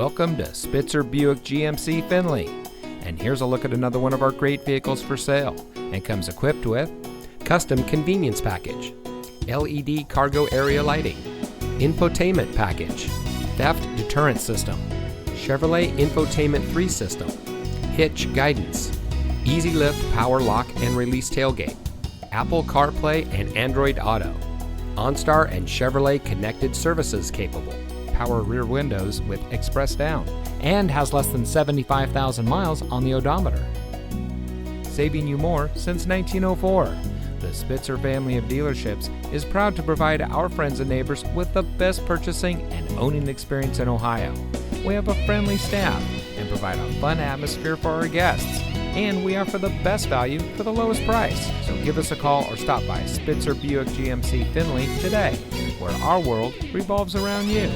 Welcome to Spitzer Buick GMC Findlay. And here's a look at another one of our great vehicles for sale, and comes equipped with custom convenience package, LED cargo area lighting, infotainment package, theft deterrent system, Chevrolet infotainment 3 system, hitch guidance, easy lift power lock and release tailgate, Apple CarPlay and Android Auto, OnStar and Chevrolet connected services capable, power rear windows with express down, and has less than 75,000 miles on the odometer. Saving you more since 1904. The Spitzer family of dealerships is proud to provide our friends and neighbors with the best purchasing and owning experience in Ohio. We have a friendly staff and provide a fun atmosphere for our guests. And we offer the best value for the lowest price. So give us a call or stop by Spitzer Buick GMC Findlay today, where our world revolves around you.